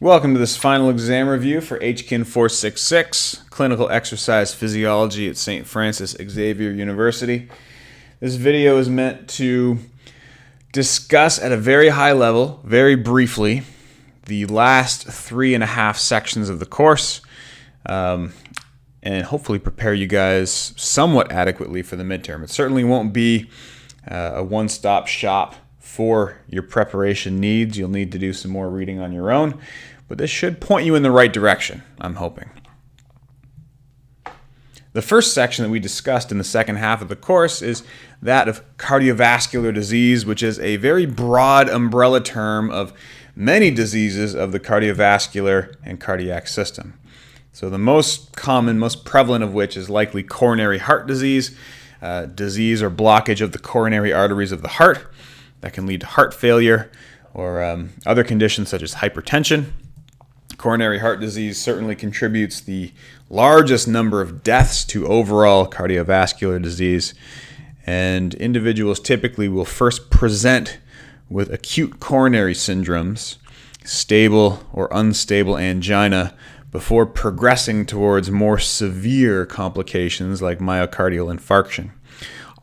Welcome to this final exam review for HKIN466, Clinical Exercise Physiology at St. Francis Xavier University. This video is meant to discuss at a very high level, very briefly, the last 3.5 sections of the course, and hopefully prepare you guys somewhat adequately for the midterm. It certainly won't be a one-stop shop for your preparation needs. You'll need to do some more reading on your own, but this should point you in the right direction, I'm hoping. The first section that we discussed in the second half of the course is that of cardiovascular disease, which is a very broad umbrella term of many diseases of the cardiovascular and cardiac system. So the most common, most prevalent of which is likely coronary heart disease, disease or blockage of the coronary arteries of the heart that can lead to heart failure or other conditions such as hypertension. Coronary heart disease certainly contributes the largest number of deaths to overall cardiovascular disease, and individuals typically will first present with acute coronary syndromes, stable or unstable angina, before progressing towards more severe complications like myocardial infarction.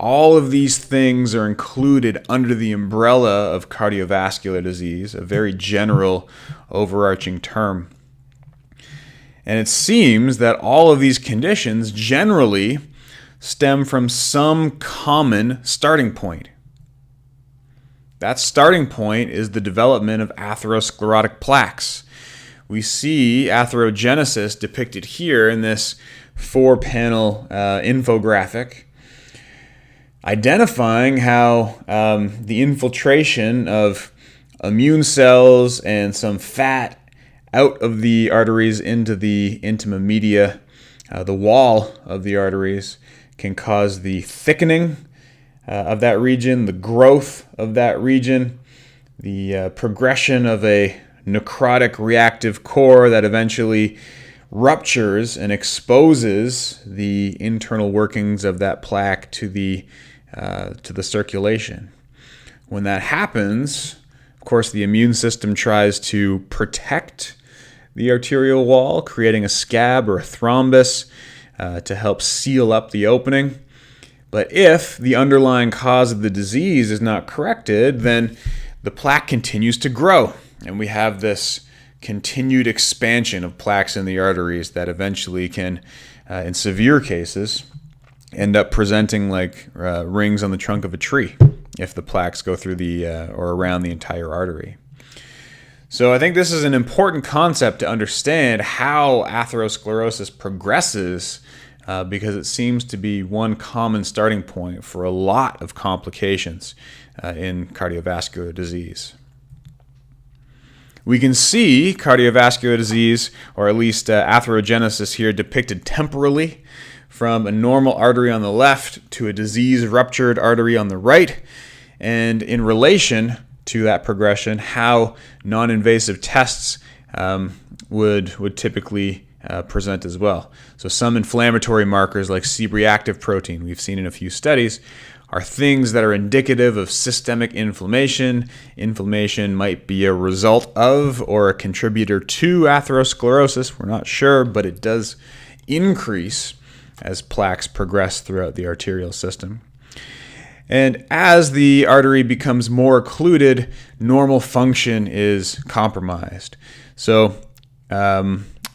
All of these things are included under the umbrella of cardiovascular disease, a very general, overarching term. And it seems that all of these conditions generally stem from some common starting point. That starting point is the development of atherosclerotic plaques. We see atherogenesis depicted here in this 4-panel infographic, identifying how the infiltration of immune cells and some fat out of the arteries into the intima media, the wall of the arteries, can cause the thickening of that region, the growth of that region, the progression of a necrotic reactive core that eventually ruptures and exposes the internal workings of that plaque to the circulation. When that happens, of course, the immune system tries to protect the arterial wall, creating a scab or a thrombus to help seal up the opening. But if the underlying cause of the disease is not corrected, then the plaque continues to grow, and we have this continued expansion of plaques in the arteries that eventually can, in severe cases, end up presenting like rings on the trunk of a tree if the plaques go through the or around the entire artery. So I think this is an important concept to understand how atherosclerosis progresses because it seems to be one common starting point for a lot of complications in cardiovascular disease. We can see cardiovascular disease, or at least atherogenesis here, depicted temporally from a normal artery on the left to a disease-ruptured artery on the right, and in relation to that progression, how non-invasive tests would typically present as well. So some inflammatory markers like C-reactive protein, we've seen in a few studies, are things that are indicative of systemic inflammation. Inflammation might be a result of or a contributor to atherosclerosis. We're not sure, but it does increase as plaques progress throughout the arterial system. And as the artery becomes more occluded, normal function is compromised. So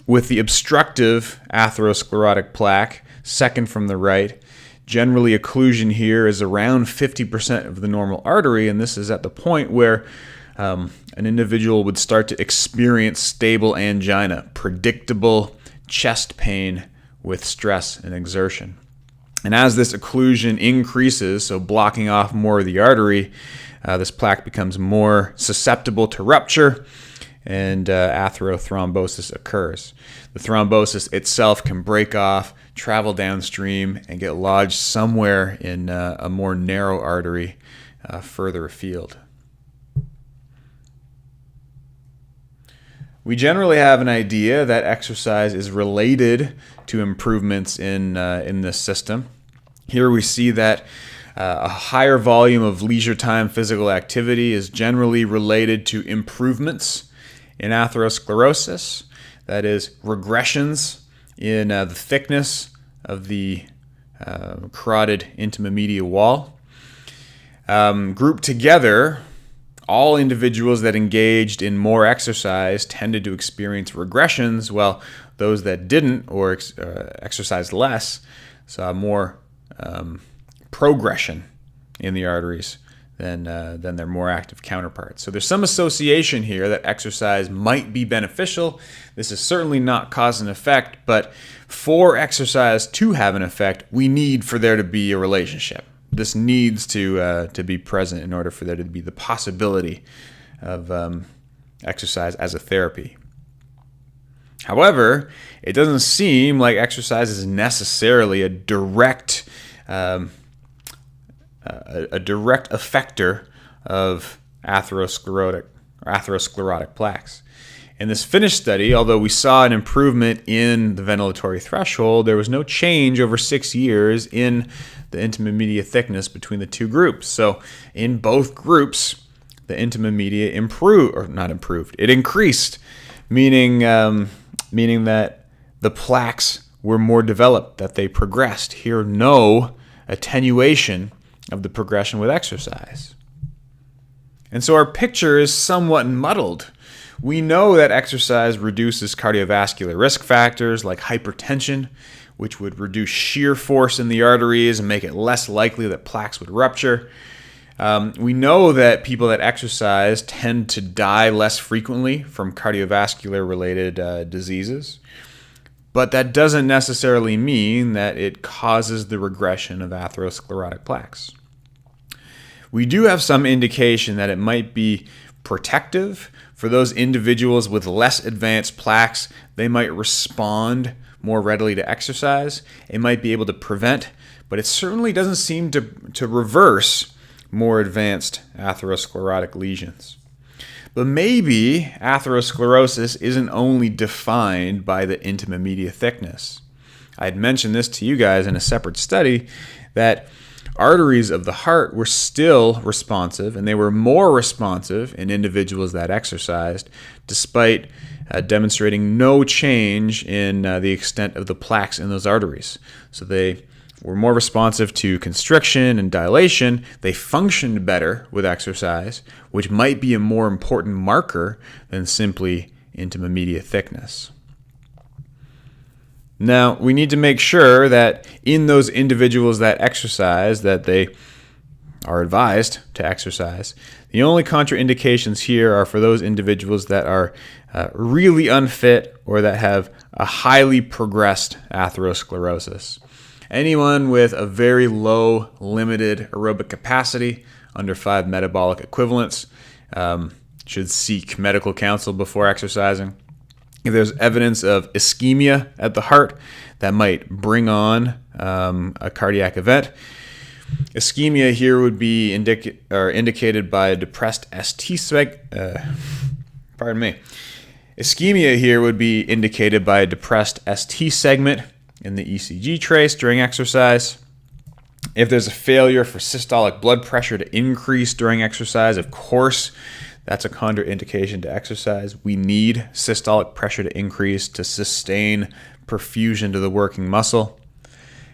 with the obstructive atherosclerotic plaque, second from the right, generally occlusion here is around 50% of the normal artery, and this is at the point where an individual would start to experience stable angina, predictable chest pain with stress and exertion. And as this occlusion increases, so blocking off more of the artery, this plaque becomes more susceptible to rupture, and atherothrombosis occurs. The thrombosis itself can break off, travel downstream, and get lodged somewhere in a more narrow artery further afield. We generally have an idea that exercise is related to improvements in this system. Here we see that a higher volume of leisure time physical activity is generally related to improvements in atherosclerosis, that is, regressions in the thickness of the carotid intima media wall. Grouped together, all individuals that engaged in more exercise tended to experience regressions, while those that didn't or exercised less saw more progression in the arteries than their more active counterparts. So there's some association here that exercise might be beneficial. This is certainly not cause and effect, but for exercise to have an effect, we need for there to be a relationship. This needs to be present in order for there to be the possibility of exercise as a therapy. However, it doesn't seem like exercise is necessarily a direct effector of atherosclerotic plaques. In this Finnish study, although we saw an improvement in the ventilatory threshold, there was no change over 6 years in the intima media thickness between the two groups. So in both groups, the intima media it increased, meaning that the plaques were more developed, that they progressed. Here, no attenuation of the progression with exercise. And so our picture is somewhat muddled. We know that exercise reduces cardiovascular risk factors like hypertension, which would reduce shear force in the arteries and make it less likely that plaques would rupture. We know that people that exercise tend to die less frequently from cardiovascular-related diseases, but that doesn't necessarily mean that it causes the regression of atherosclerotic plaques. We do have some indication that it might be protective for those individuals with less advanced plaques. They might respond more readily to exercise. It might be able to prevent, but it certainly doesn't seem to reverse more advanced atherosclerotic lesions. But maybe atherosclerosis isn't only defined by the intima media thickness. I had mentioned this to you guys in a separate study, that arteries of the heart were still responsive, and they were more responsive in individuals that exercised, despite demonstrating no change in the extent of the plaques in those arteries. So they were more responsive to constriction and dilation. They functioned better with exercise, which might be a more important marker than simply intima media thickness. Now, we need to make sure that in those individuals that exercise, that they are advised to exercise. The only contraindications here are for those individuals that are really unfit or that have a highly progressed atherosclerosis. Anyone with a very low limited aerobic capacity, under 5 metabolic equivalents, should seek medical counsel before exercising. If there's evidence of ischemia at the heart, that might bring on a cardiac event. Ischemia here would be indicated by a depressed ST segment. Ischemia here would be indicated by a depressed ST segment in the ECG trace during exercise. If there's a failure for systolic blood pressure to increase during exercise, of course, that's a contraindication to exercise. We need systolic pressure to increase to sustain perfusion to the working muscle.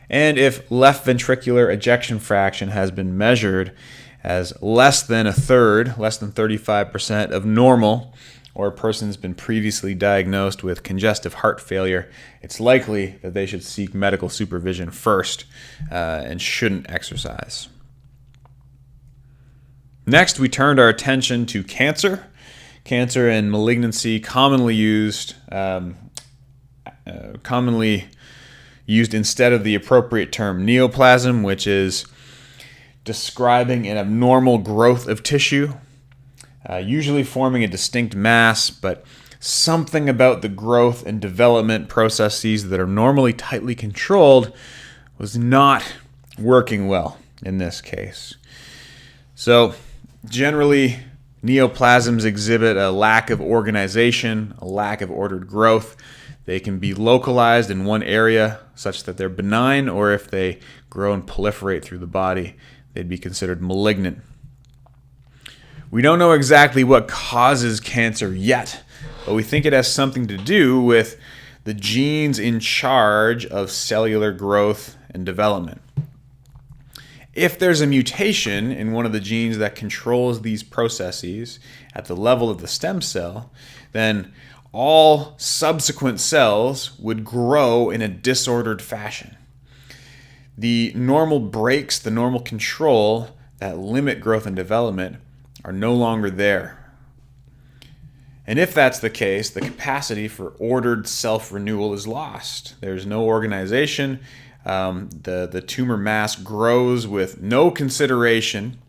And if left ventricular ejection fraction has been measured as less than a third, less than 35% of normal, or a person's been previously diagnosed with congestive heart failure, it's likely that they should seek medical supervision first and shouldn't exercise. Next, we turned our attention to cancer. Cancer and malignancy commonly used instead of the appropriate term neoplasm, which is describing an abnormal growth of tissue, usually forming a distinct mass, but something about the growth and development processes that are normally tightly controlled was not working well in this case. So generally, neoplasms exhibit a lack of organization, a lack of ordered growth. They can be localized in one area such that they're benign, or if they grow and proliferate through the body, they'd be considered malignant. We don't know exactly what causes cancer yet, but we think it has something to do with the genes in charge of cellular growth and development. If there's a mutation in one of the genes that controls these processes at the level of the stem cell, then all subsequent cells would grow in a disordered fashion. The normal brakes, the normal control that limit growth and development are no longer there. And if that's the case, the capacity for ordered self-renewal is lost. There's no organization. The tumor mass grows with no consideration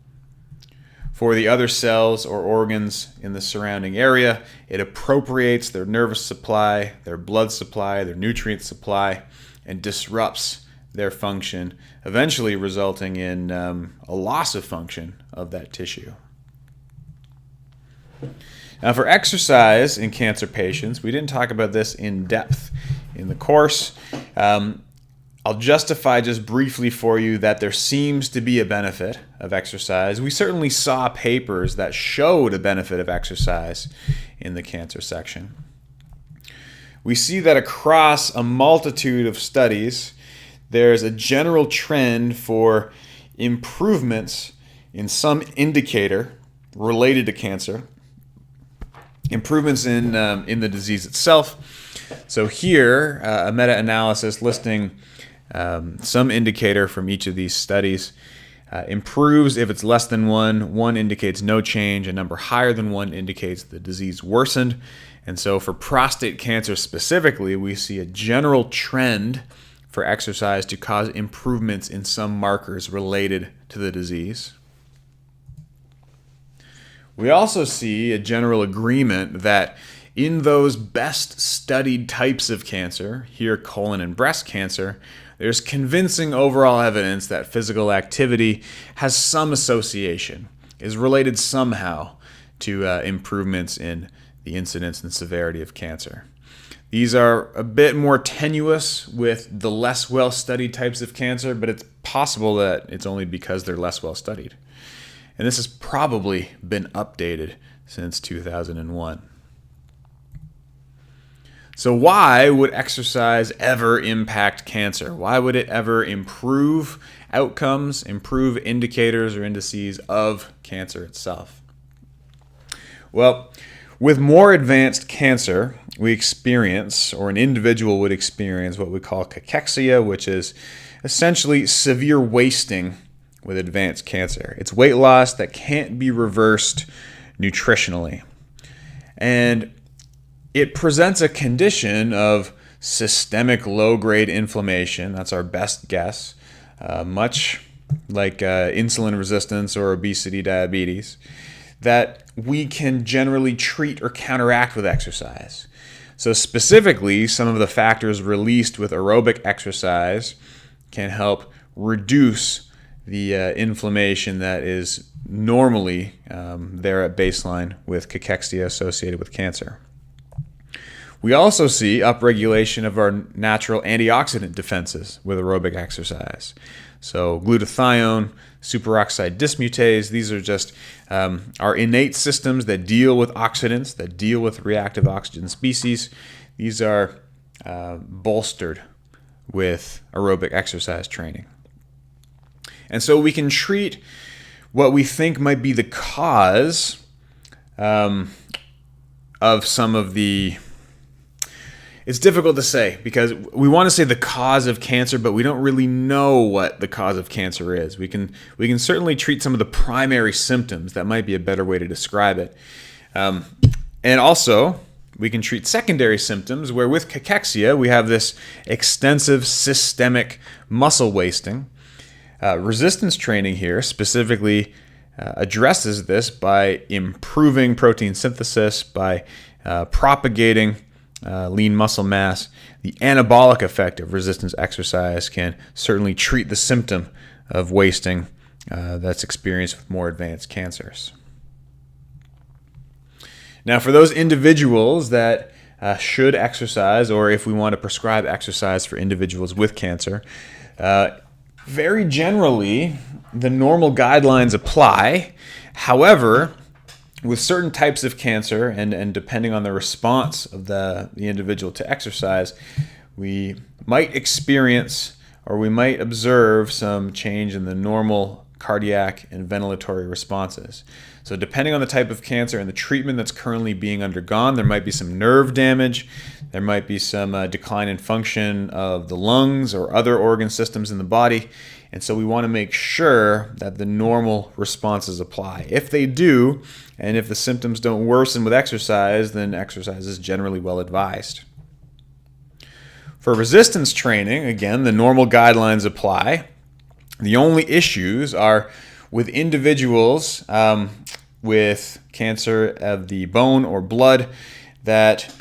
for the other cells or organs in the surrounding area. It appropriates their nervous supply, their blood supply, their nutrient supply, and disrupts their function, eventually resulting in a loss of function of that tissue. Now, for exercise in cancer patients, we didn't talk about this in depth in the course. I'll justify just briefly for you that there seems to be a benefit of exercise. We certainly saw papers that showed a benefit of exercise in the cancer section. We see that across a multitude of studies, there's a general trend for improvements in some indicator related to cancer, improvements in the disease itself. So here, a meta-analysis listing some indicator from each of these studies improves if it's less than 1. 1 indicates no change. A number higher than 1 indicates the disease worsened. And so for prostate cancer specifically, we see a general trend for exercise to cause improvements in some markers related to the disease. We also see a general agreement that in those best studied types of cancer, here colon and breast cancer, there's convincing overall evidence that physical activity has some association, is related somehow to improvements in the incidence and severity of cancer. These are a bit more tenuous with the less well-studied types of cancer, but it's possible that it's only because they're less well-studied. And this has probably been updated since 2001. So why would exercise ever impact cancer? Why would it ever improve outcomes, improve indicators or indices of cancer itself? Well, with more advanced cancer, we experience, or an individual would experience, what we call cachexia, which is essentially severe wasting with advanced cancer. It's weight loss that can't be reversed nutritionally. And it presents a condition of systemic low-grade inflammation. That's our best guess, much like insulin resistance or obesity, diabetes, that we can generally treat or counteract with exercise. So specifically, some of the factors released with aerobic exercise can help reduce the inflammation that is normally there at baseline with cachexia associated with cancer. We also see upregulation of our natural antioxidant defenses with aerobic exercise. So glutathione, superoxide dismutase, these are just our innate systems that deal with oxidants, that deal with reactive oxygen species. These are bolstered with aerobic exercise training. And so we can treat what we think might be the cause of some of the... It's difficult to say because we want to say the cause of cancer, but we don't really know what the cause of cancer is. We can certainly treat some of the primary symptoms. That might be a better way to describe it. And also, we can treat secondary symptoms where with cachexia, we have this extensive systemic muscle wasting. Resistance training here specifically addresses this by improving protein synthesis, by propagating lean muscle mass. The anabolic effect of resistance exercise can certainly treat the symptom of wasting that's experienced with more advanced cancers. Now, for those individuals that should exercise, or if we want to prescribe exercise for individuals with cancer, very generally, the normal guidelines apply. However, with certain types of cancer, and depending on the response of the individual to exercise, we might experience or we might observe some change in the normal cardiac and ventilatory responses. So depending on the type of cancer and the treatment that's currently being undergone, there might be some nerve damage, there might be some decline in function of the lungs or other organ systems in the body. And so we want to make sure that the normal responses apply. If they do, and if the symptoms don't worsen with exercise, then exercise is generally well advised. For resistance training, again, the normal guidelines apply. The only issues are with individuals with cancer of the bone or blood that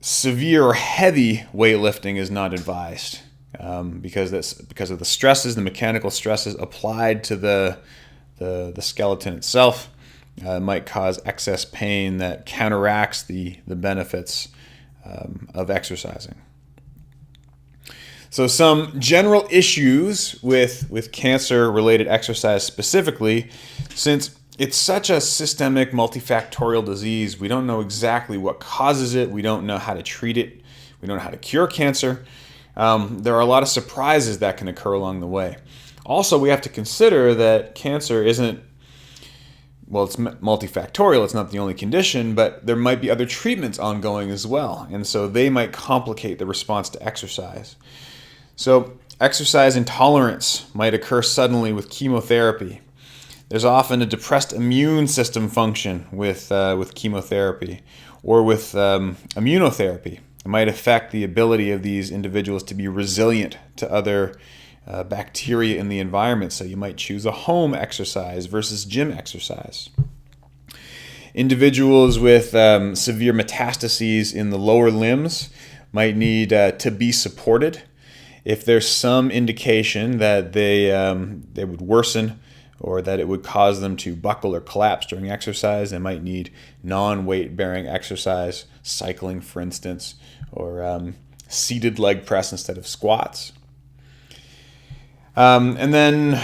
severe or heavy weightlifting is not advised. Because of the stresses, the mechanical stresses applied to the skeleton itself, might cause excess pain that counteracts the benefits of exercising. So some general issues with cancer-related exercise specifically, since it's such a systemic, multifactorial disease, we don't know exactly what causes it, we don't know how to treat it, we don't know how to cure cancer. There are a lot of surprises that can occur along the way. Also, we have to consider that cancer isn't, well, it's multifactorial, it's not the only condition, but there might be other treatments ongoing as well, and so they might complicate the response to exercise. So exercise intolerance might occur suddenly with chemotherapy. There's often a depressed immune system function with chemotherapy or with immunotherapy. It might affect the ability of these individuals to be resilient to other bacteria in the environment. So you might choose a home exercise versus gym exercise. Individuals with severe metastases in the lower limbs might need to be supported. If there's some indication that they would worsen or that it would cause them to buckle or collapse during exercise, they might need non-weight bearing exercise, cycling for instance, or seated leg press instead of squats. And then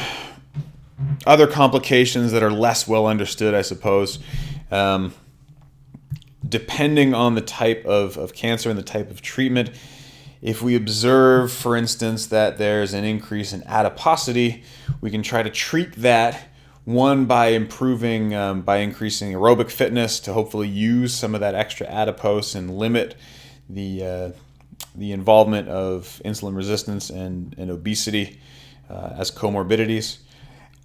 other complications that are less well understood, I suppose, depending on the type of cancer and the type of treatment. If we observe, for instance, that there's an increase in adiposity, we can try to treat that, one, by increasing aerobic fitness to hopefully use some of that extra adipose and limit the involvement of insulin resistance and obesity as comorbidities.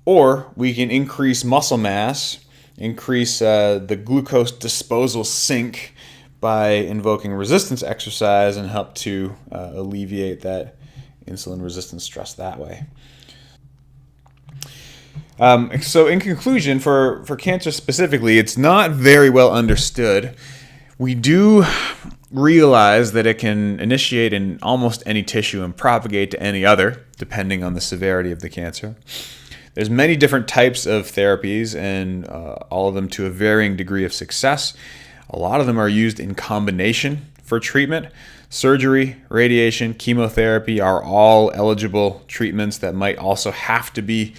Or we can increase muscle mass, increase the glucose disposal sink by invoking resistance exercise and help to alleviate that insulin resistance stress that way. So in conclusion, for cancer specifically, it's not very well understood. We do realize that it can initiate in almost any tissue and propagate to any other, depending on the severity of the cancer. There's many different types of therapies, and all of them to a varying degree of success. A lot of them are used in combination for treatment. Surgery, radiation, chemotherapy are all eligible treatments that might also have to be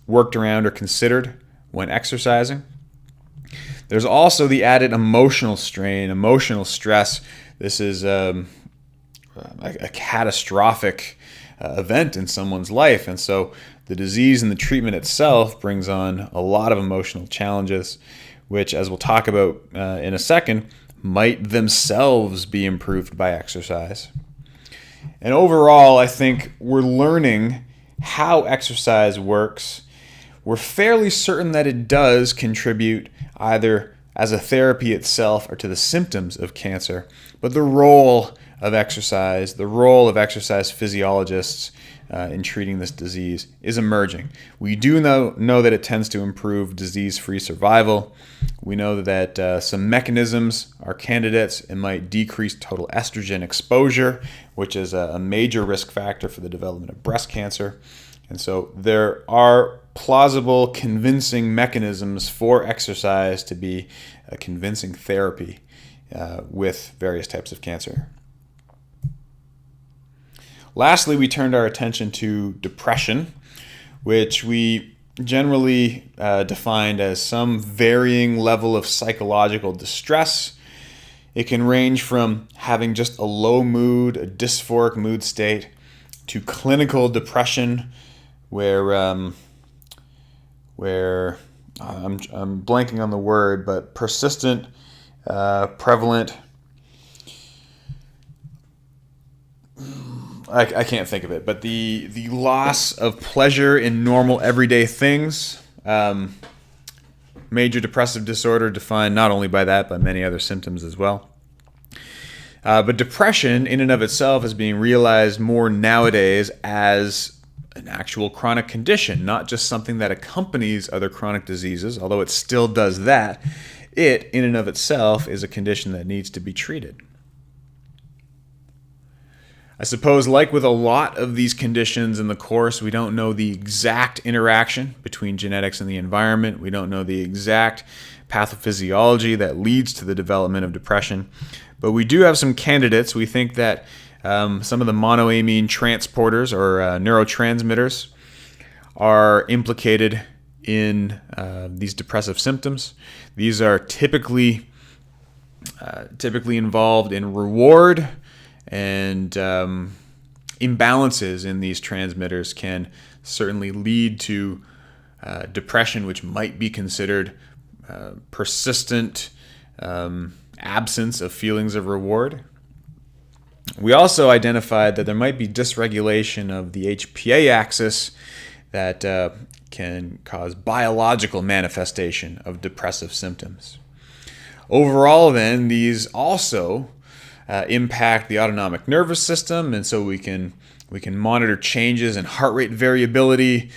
worked around or considered when exercising. There's also the added emotional strain, emotional stress. This is a catastrophic event in someone's life, and so the disease and the treatment itself brings on a lot of emotional challenges, which, as we'll talk about in a second, might themselves be improved by exercise. And overall, I think we're learning how exercise works. We're fairly certain that it does contribute either as a therapy itself or to the symptoms of cancer, but the role of exercise physiologists in treating this disease is emerging. We do know that it tends to improve disease-free survival. We know that some mechanisms are candidates. It might decrease total estrogen exposure, which is a major risk factor for the development of breast cancer. And so there are plausible, convincing mechanisms for exercise to be a convincing therapy with various types of cancer. Lastly, we turned our attention to depression, which we generally defined as some varying level of psychological distress. It can range from having just a low mood, a dysphoric mood state, to clinical depression, where I'm blanking on the word, but persistent, prevalent. I can't think of it, but the loss of pleasure in normal everyday things. Major depressive disorder defined not only by that, but many other symptoms as well. But depression in and of itself is being realized more nowadays as an actual chronic condition, not just something that accompanies other chronic diseases, although it still does that. It, in and of itself, is a condition that needs to be treated. I suppose, like with a lot of these conditions in the course, we don't know the exact interaction between genetics and the environment. We don't know the exact pathophysiology that leads to the development of depression. But we do have some candidates. We think that some of the monoamine transporters or neurotransmitters are implicated in these depressive symptoms. These are typically involved in reward, and imbalances in these transmitters can certainly lead to depression, which might be considered persistent absence of feelings of reward. We also identified that there might be dysregulation of the HPA axis that can cause biological manifestation of depressive symptoms. Overall, then, these also impact the autonomic nervous system, and so we can monitor changes in heart rate variability.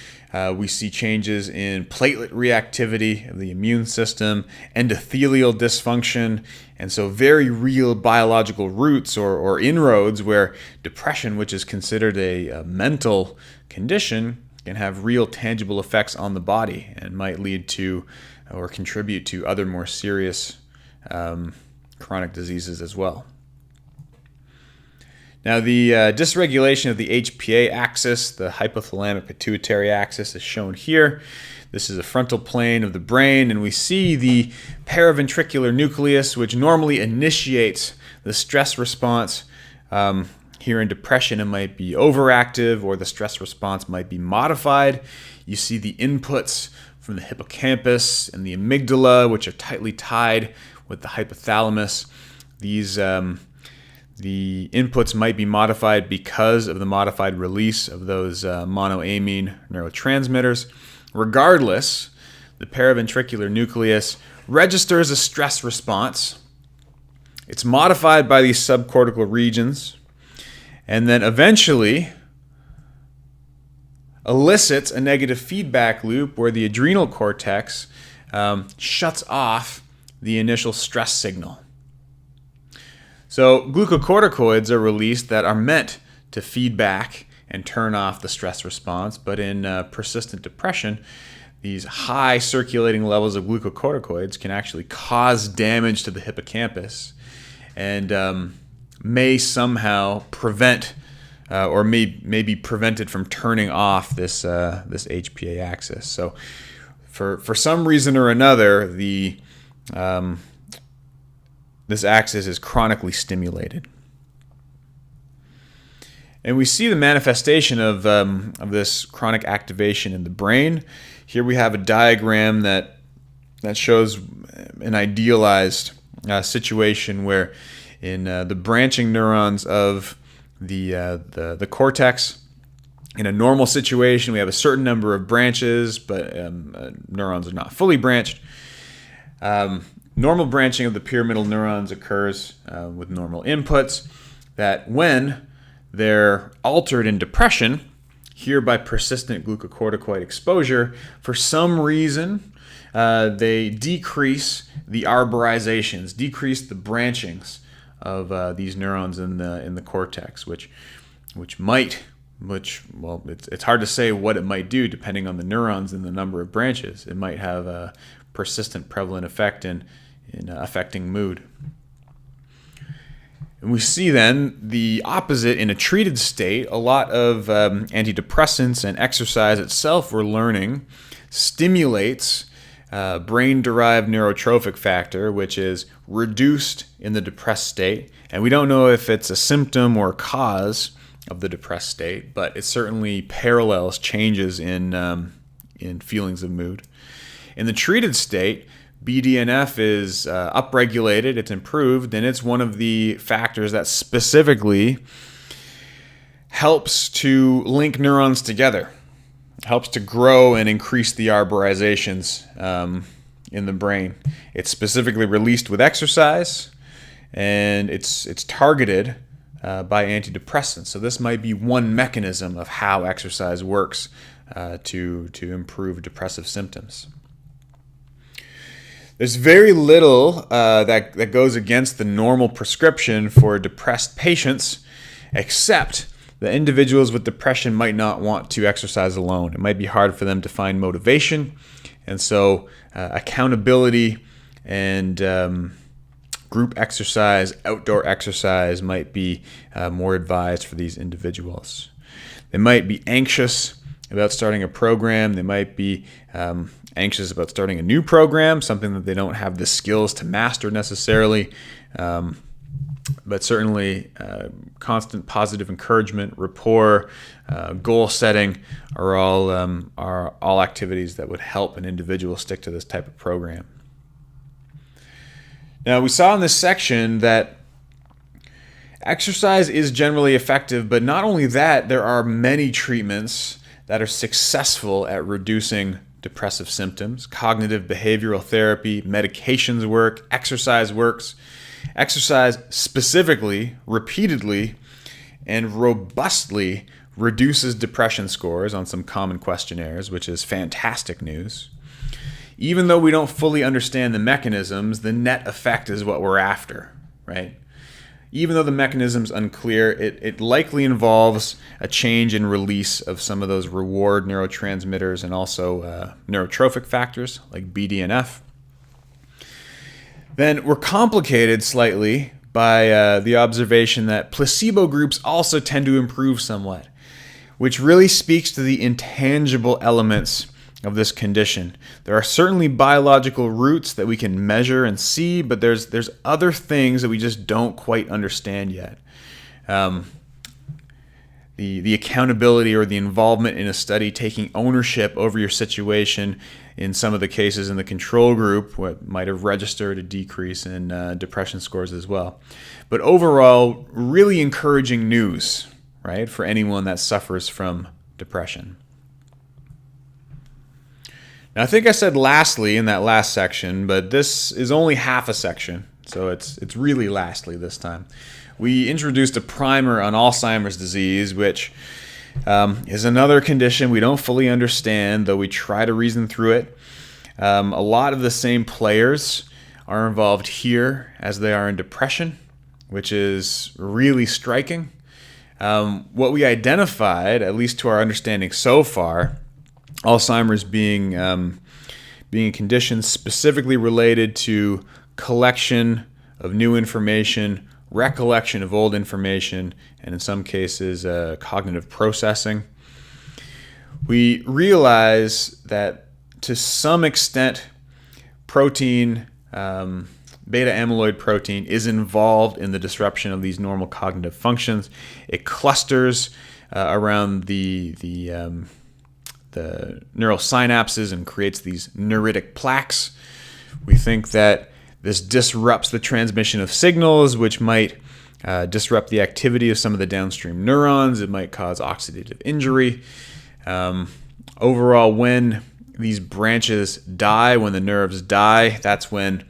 We see changes in platelet reactivity of the immune system, endothelial dysfunction, and so very real biological roots or inroads where depression, which is considered a mental condition, can have real tangible effects on the body and might lead to or contribute to other more serious chronic diseases as well. Now, the dysregulation of the HPA axis, the hypothalamic pituitary axis, is shown here. This is a frontal plane of the brain, and we see the paraventricular nucleus, which normally initiates the stress response. Here in depression, it might be overactive, or the stress response might be modified. You see the inputs from the hippocampus and the amygdala, which are tightly tied with the hypothalamus. The inputs might be modified because of the modified release of those monoamine neurotransmitters. Regardless, the paraventricular nucleus registers a stress response. It's modified by these subcortical regions, and then eventually elicits a negative feedback loop where the adrenal cortex shuts off the initial stress signal. So glucocorticoids are released that are meant to feed back and turn off the stress response, but in persistent depression, these high circulating levels of glucocorticoids can actually cause damage to the hippocampus and may somehow prevent or may be prevented from turning off this HPA axis. So for some reason or another, this axis is chronically stimulated. And we see the manifestation of this chronic activation in the brain. Here we have a diagram that shows an idealized situation where in the branching neurons of the cortex, in a normal situation, we have a certain number of branches, but neurons are not fully branched. Normal branching of the pyramidal neurons occurs with normal inputs that when they're altered in depression, here by persistent glucocorticoid exposure, for some reason they decrease the arborizations, decrease the branchings of these neurons in the cortex, which it's hard to say what it might do depending on the neurons and the number of branches. It might have a persistent prevalent effect in affecting mood. And we see then the opposite in a treated state. A lot of antidepressants and exercise itself, we're learning, stimulates brain-derived neurotrophic factor, which is reduced in the depressed state. And we don't know if it's a symptom or a cause of the depressed state, but it certainly parallels changes in feelings of mood. In the treated state, BDNF is upregulated, it's improved, and it's one of the factors that specifically helps to link neurons together, helps to grow and increase the arborizations in the brain. It's specifically released with exercise, and it's targeted by antidepressants. So this might be one mechanism of how exercise works to improve depressive symptoms. There's very little that goes against the normal prescription for depressed patients, except that individuals with depression might not want to exercise alone. It might be hard for them to find motivation, and so accountability and group exercise, outdoor exercise might be more advised for these individuals. They might be anxious about starting a program. They might be anxious about starting a new program, something that they don't have the skills to master necessarily. But certainly constant positive encouragement, rapport, goal setting are all activities that would help an individual stick to this type of program. Now, we saw in this section that exercise is generally effective, but not only that, there are many treatments that are successful at reducing depressive symptoms. Cognitive behavioral therapy, medications work, exercise works. Exercise specifically, repeatedly, and robustly reduces depression scores on some common questionnaires, which is fantastic news. Even though we don't fully understand the mechanisms, the net effect is what we're after, right? Even though the mechanism's unclear, it likely involves a change in release of some of those reward neurotransmitters and also neurotrophic factors like BDNF. Then we're complicated slightly by the observation that placebo groups also tend to improve somewhat, which really speaks to the intangible elements of this condition. There are certainly biological roots that we can measure and see, but there's other things that we just don't quite understand yet. The accountability or the involvement in a study, taking ownership over your situation. In some of the cases in the control group, what might have registered a decrease in depression scores as well. But overall, really encouraging news, right, for anyone that suffers from depression. Now, I think I said lastly in that last section, but this is only half a section, so it's really lastly this time. We introduced a primer on Alzheimer's disease, which is another condition we don't fully understand, though we try to reason through it. A lot of the same players are involved here as they are in depression, which is really striking. What we identified, at least to our understanding so far, Alzheimer's being a condition specifically related to collection of new information, recollection of old information, and in some cases, cognitive processing. We realize that to some extent, protein, beta amyloid protein, is involved in the disruption of these normal cognitive functions. It clusters around the neural synapses and creates these neuritic plaques. We think that this disrupts the transmission of signals, which might disrupt the activity of some of the downstream neurons. It might cause oxidative injury. Overall, when these branches die, when the nerves die, that's when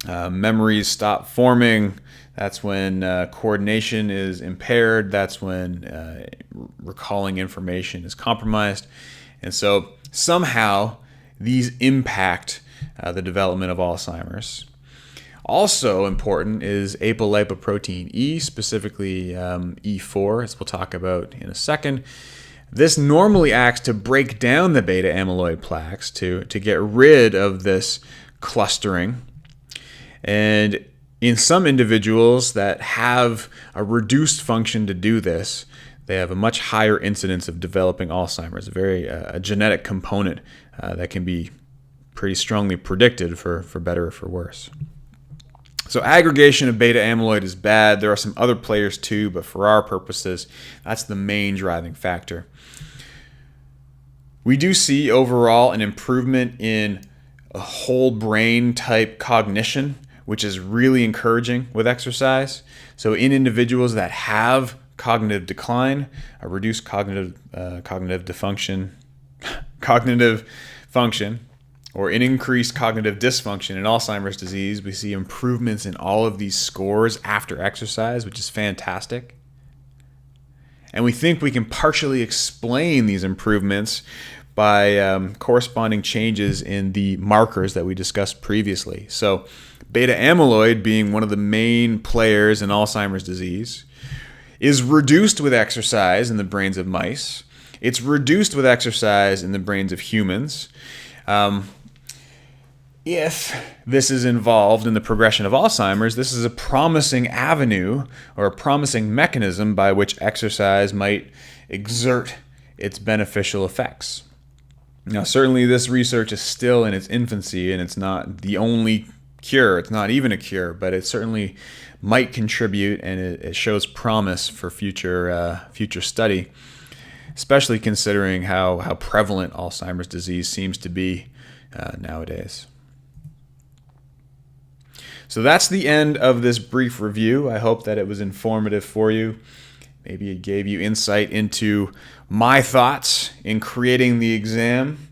memories stop forming. That's when coordination is impaired. That's when recalling information is compromised. And so somehow these impact the development of Alzheimer's. Also important is apolipoprotein E, specifically E4, as we'll talk about in a second. This normally acts to break down the beta amyloid plaques to get rid of this clustering. And in some individuals that have a reduced function to do this, they have a much higher incidence of developing Alzheimer's, a genetic component that can be pretty strongly predicted for better or for worse. So aggregation of beta amyloid is bad. There are some other players too, but for our purposes, that's the main driving factor. We do see overall an improvement in a whole brain type cognition, which is really encouraging with exercise. So in individuals that have cognitive decline, a reduced cognitive function, or an increased cognitive dysfunction in Alzheimer's disease, we see improvements in all of these scores after exercise, which is fantastic. And we think we can partially explain these improvements by corresponding changes in the markers that we discussed previously. So beta amyloid, being one of the main players in Alzheimer's disease, is reduced with exercise in the brains of mice. It's reduced with exercise in the brains of humans. If this is involved in the progression of Alzheimer's, this is a promising avenue or a promising mechanism by which exercise might exert its beneficial effects. Now, certainly this research is still in its infancy, and it's not the only cure. It's not even a cure, but it certainly might contribute, and it shows promise for future study, especially considering how prevalent Alzheimer's disease seems to be nowadays. So that's the end of this brief review. I hope that it was informative for you. Maybe it gave you insight into my thoughts in creating the exam.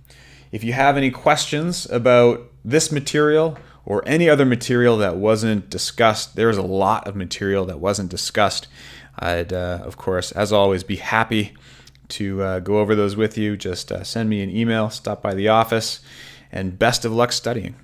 If you have any questions about this material or any other material that wasn't discussed, there's a lot of material that wasn't discussed. I'd, of course, as always, be happy to go over those with you. Just send me an email, stop by the office, and best of luck studying.